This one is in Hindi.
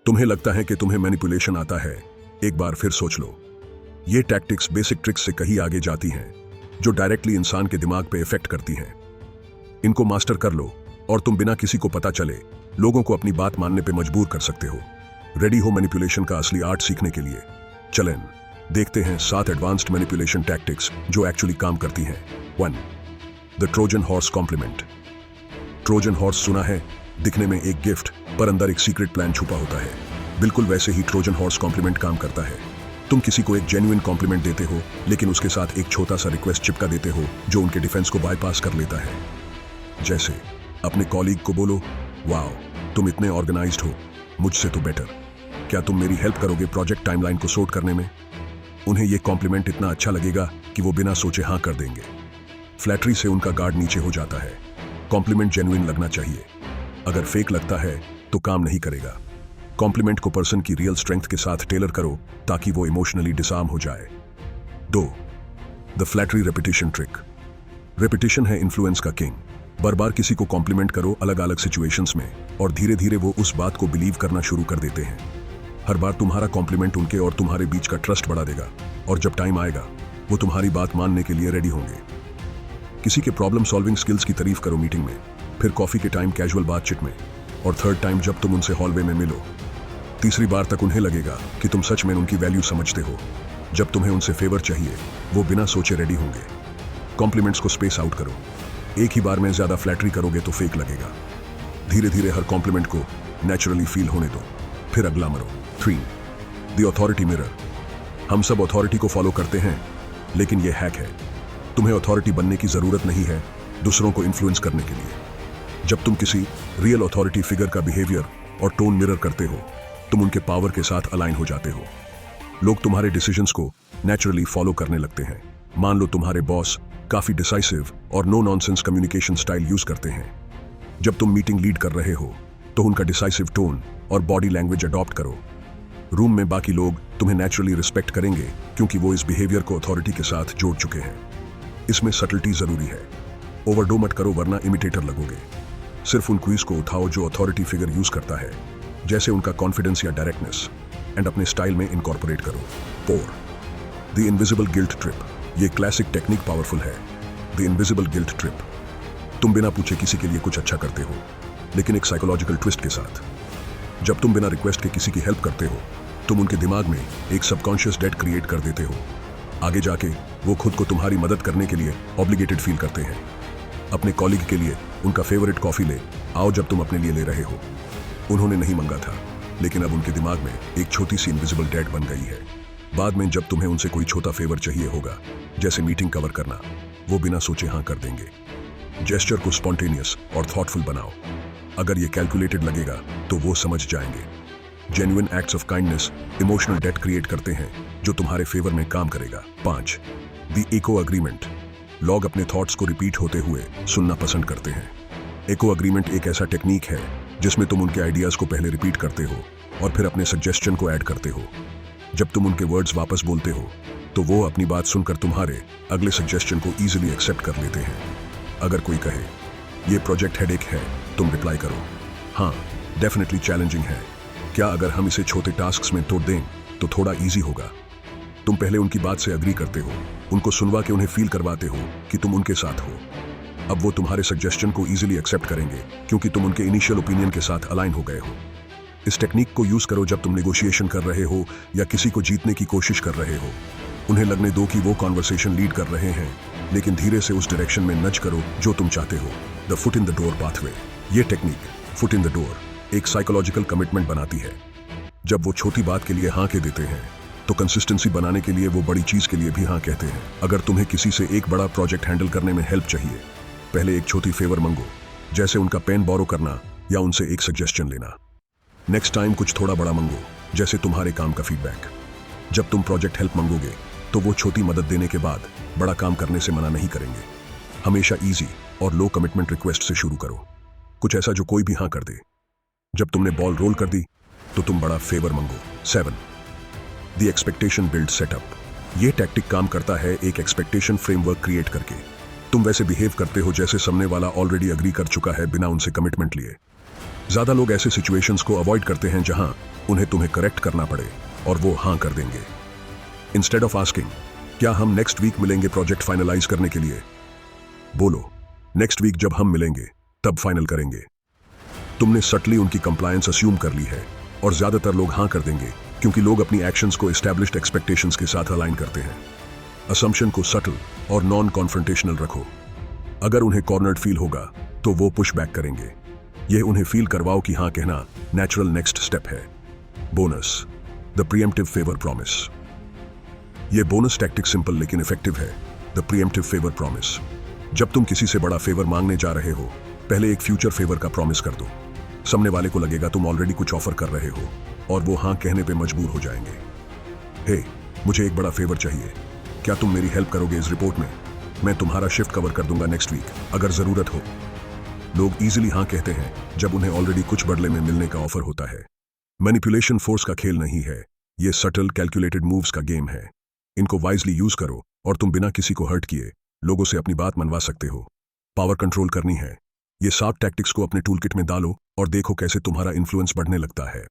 तुम्हें लगता है कि तुम्हें मैनिपुलेशन आता है, एक बार फिर सोच लो। ये टैक्टिक्स बेसिक ट्रिक्स से कहीं आगे जाती हैं, जो डायरेक्टली इंसान के दिमाग पे इफेक्ट करती हैं। इनको मास्टर कर लो और तुम बिना किसी को पता चले लोगों को अपनी बात मानने पे मजबूर कर सकते हो। रेडी हो मैनिपुलेशन का असली आर्ट सीखने के लिए? चलें देखते हैं 7 एडवांस्ड मैनिपुलेशन टैक्टिक्स जो एक्चुअली काम करती हैं। 1. The Trojan horse compliment. Trojan horse सुना है? दिखने में एक गिफ्ट पर अंदर एक सीक्रेट प्लान छुपा होता है। बिल्कुल वैसे ही ट्रोजन हॉर्स कॉम्प्लीमेंट काम करता है। तुम किसी को एक जेन्युइन कॉम्प्लीमेंट देते हो, लेकिन उसके साथ एक छोटा सा रिक्वेस्ट चिपका देते हो जो उनके डिफेंस को बाईपास कर लेता है। जैसे अपने कॉलीग को बोलो, वाओ तुम इतने ऑर्गेनाइज्ड हो, मुझसे तो बेटर, क्या तुम मेरी हेल्प करोगे प्रोजेक्ट टाइमलाइन को सॉर्ट करने में? उन्हें यह कॉम्प्लीमेंट इतना अच्छा लगेगा कि वो बिना सोचे हाँ कर देंगे। फ्लैटरी से उनका गार्ड नीचे हो जाता है। कॉम्प्लीमेंट जेन्युइन लगना चाहिए, अगर फेक लगता है तो काम नहीं करेगा। कॉम्प्लीमेंट को पर्सन की रियल स्ट्रेंथ के साथ टेलर करो ताकि वो इमोशनली डिसआर्म हो जाए। 2. The flattery repetition trick. Repetition है इन्फ्लुएंस का किंग। बार बार किसी को कॉम्प्लीमेंट करो अलग अलग सिचुएशंस में और धीरे धीरे वो उस बात को बिलीव करना शुरू कर देते हैं। हर बार तुम्हारा कॉम्प्लीमेंट उनके और तुम्हारे बीच का ट्रस्ट बढ़ा देगा और जब टाइम आएगा वो तुम्हारी बात मानने के लिए रेडी होंगे। किसी के प्रॉब्लम सॉल्विंग स्किल्स की तारीफ करो मीटिंग में, फिर कॉफी के टाइम कैजुअल बातचीत में, और 3rd टाइम जब तुम उनसे हॉलवे में मिलो। तीसरी बार तक उन्हें लगेगा कि तुम सच में उनकी वैल्यू समझते हो। जब तुम्हें उनसे फेवर चाहिए वो बिना सोचे रेडी होंगे। कॉम्प्लीमेंट्स को स्पेस आउट करो। एक ही बार में ज्यादा फ्लैटरी करोगे तो फेक लगेगा। धीरे धीरे हर कॉम्प्लीमेंट को नेचुरली फील होने दो, फिर अगला मरो। 3. The authority mirror. हम सब अथॉरिटी को फॉलो करते हैं, लेकिन यह हैक है। तुम्हें अथॉरिटी बनने की जरूरत नहीं है दूसरों को इन्फ्लुएंस करने के लिए। जब तुम किसी रियल अथॉरिटी फिगर का बिहेवियर और टोन मिरर करते हो, तुम उनके पावर के साथ अलाइन हो जाते हो। लोग तुम्हारे डिसीजंस को नेचुरली फॉलो करने लगते हैं। मान लो तुम्हारे बॉस काफी डिसाइसिव और no nonsense communication style use करते हैं। जब तुम मीटिंग लीड कर रहे हो तो उनका डिसाइसिव टोन और बॉडी लैंग्वेज अडॉप्ट करो। रूम में बाकी लोग तुम्हें नेचुरली रिस्पेक्ट करेंगे क्योंकि वो इस बिहेवियर को अथॉरिटी के साथ जोड़ चुके हैं। इसमें सटलिटी जरूरी है। ओवरडो मत करो वरना इमिटेटर लगोगे। सिर्फ उन क्वीज को उठाओ जो अथॉरिटी फिगर यूज करता है, जैसे उनका कॉन्फिडेंस या डायरेक्टनेस, एंड अपने स्टाइल में इनकॉर्पोरेट करो। 4. The invisible guilt trip. ये क्लासिक टेक्निक पावरफुल है। The invisible guilt trip. तुम बिना पूछे किसी के लिए कुछ अच्छा करते हो, लेकिन एक साइकोलॉजिकल ट्विस्ट के साथ। जब तुम बिना रिक्वेस्ट के किसी की हेल्प करते हो, तुम उनके दिमाग में एक सबकॉन्शियस डेट क्रिएट कर देते हो। आगे जाके वो खुद को तुम्हारी मदद करने के लिए ऑब्लिगेटेड फील करते हैं। अपने कॉलीग के लिए उनका फेवरेट कॉफी ले आओ जब तुम अपने लिए ले रहे हो। उन्होंने नहीं मांगा था, लेकिन अब उनके दिमाग में एक छोटी सी इनविजिबल डेट बन गई है। बाद में जब तुम्हें उनसे कोई छोटा फेवर चाहिए होगा, जैसे मीटिंग कवर करना, वो बिना सोचे हाँ कर देंगे। जेस्चर को स्पॉन्टेनियस और थॉटफुल बनाओ। अगर ये कैलकुलेटेड लगेगा तो वो समझ जाएंगे। Genuine acts of kindness emotional debt create करते हैं जो तुम्हारे फेवर में काम करेगा। 5. The echo agreement. लोग अपने थॉट्स को रिपीट होते हुए सुनना पसंद करते हैं। इको अग्रीमेंट एक ऐसा टेक्निक है जिसमें तुम उनके आइडियाज को पहले रिपीट करते हो और फिर अपने सजेशन को ऐड करते हो। जब तुम उनके वर्ड्स वापस बोलते हो तो वो अपनी बात सुनकर तुम्हारे अगले सजेशन को ईजिली एक्सेप्ट कर लेते हैं। अगर कोई कहे ये प्रोजेक्ट हेडेक है, तुम रिप्लाई करो, हाँ डेफिनेटली चैलेंजिंग है। क्या अगर हम इसे छोटे टास्क्स में तोड़ दें तो थोड़ा इजी होगा। तुम पहले उनकी बात से अग्री करते हो, उनको सुनवा के उन्हें फील करवाते हो कि तुम उनके साथ हो। अब वो तुम्हारे सजेशन को इजीली एक्सेप्ट करेंगे क्योंकि तुम उनके इनिशियल ओपिनियन के साथ अलाइन हो गए हो। इस टेक्निक को यूज करो जब तुम नेगोशिएशन कर रहे हो या किसी को जीतने की कोशिश कर रहे हो। उन्हें लगने दो कि वो कॉन्वर्सेशन लीड कर रहे हैं, लेकिन धीरे से उस डायरेक्शन में नज करो जो तुम चाहते हो। The foot in the door pathway. ये technique foot in the door एक साइकोलॉजिकल कमिटमेंट बनाती है। जब वो छोटी बात के लिए हाँ कह देते हैं तो कंसिस्टेंसी बनाने के लिए वो बड़ी चीज के लिए भी हाँ कहते हैं। अगर तुम्हें किसी से एक बड़ा प्रोजेक्ट हैंडल करने में हेल्प चाहिए, पहले एक छोटी फेवर मांगो, जैसे उनका पेन बोरो करना या उनसे एक सजेशन लेना। नेक्स्ट टाइम कुछ थोड़ा बड़ा मांगो, जैसे तुम्हारे काम का फीडबैक। जब तुम प्रोजेक्ट हेल्प मांगोगे तो वो छोटी मदद देने के बाद बड़ा काम करने से मना नहीं करेंगे। हमेशा इजी और लो कमिटमेंट रिक्वेस्ट से शुरू करो, कुछ ऐसा जो कोई भी हाँ कर दे। जब तुमने बॉल रोल कर दी तो तुम बड़ा फेवर मांगो। 7. The expectation build setup. ये टैक्टिक काम करता है एक एक्सपेक्टेशन फ्रेमवर्क क्रिएट करके। तुम वैसे बिहेव करते हो जैसे सामने वाला ऑलरेडी अग्री कर चुका है बिना उनसे कमिटमेंट लिए। ज्यादा लोग ऐसे सिचुएशंस को अवॉइड करते हैं जहां उन्हें तुम्हें करेक्ट करना पड़े और वो हाँ कर देंगे। इंस्टेड ऑफ आस्किंग क्या हम नेक्स्ट वीक मिलेंगे प्रोजेक्ट फाइनलाइज करने के लिए, बोलो नेक्स्ट वीक जब हम मिलेंगे तब फाइनल करेंगे। तुमने सटली उनकी कंप्लायंस अस्यूम कर ली है और ज्यादातर लोग हाँ कर देंगे क्योंकि लोग अपनी एक्शंस को एस्टैब्लिश्ड एक्सपेक्टेशंस के साथ अलाइन करते हैं। असम्पशन को सटल और नॉन कॉन्फ्रंटेशनल रखो। अगर उन्हें कॉर्नर्ड फील होगा तो वो पुश बैक करेंगे। यह उन्हें फील करवाओ कि हाँ कहना नेचुरल नेक्स्ट स्टेप है। Bonus, the pre-emptive favour promise. यह बोनस टैक्टिक सिंपल लेकिन इफेक्टिव है। The pre-emptive favour promise. जब तुम किसी से बड़ा फेवर मांगने जा रहे हो, पहले एक फ्यूचर फेवर का प्रॉमिस कर दो। सामने वाले को लगेगा तुम ऑलरेडी कुछ ऑफर कर रहे हो और वो हाँ कहने पे मजबूर हो जाएंगे। हे, मुझे एक बड़ा फेवर चाहिए, क्या तुम मेरी हेल्प करोगे इस रिपोर्ट में? मैं तुम्हारा शिफ्ट कवर कर दूंगा नेक्स्ट वीक अगर जरूरत हो। लोग इजीली हाँ कहते हैं जब उन्हें ऑलरेडी कुछ बदले में मिलने का ऑफर होता है। मैनिपुलेशन फोर्स का खेल नहीं है, ये सटल कैलकुलेटेड मूव्स का गेम है। इनको वाइजली यूज करो और तुम बिना किसी को हर्ट किए लोगों से अपनी बात मनवा सकते हो। पावर कंट्रोल करनी है, ये 7 टैक्टिक्स को अपने टूलकिट में डालो और देखो कैसे तुम्हारा इन्फ्लुएंस बढ़ने लगता है।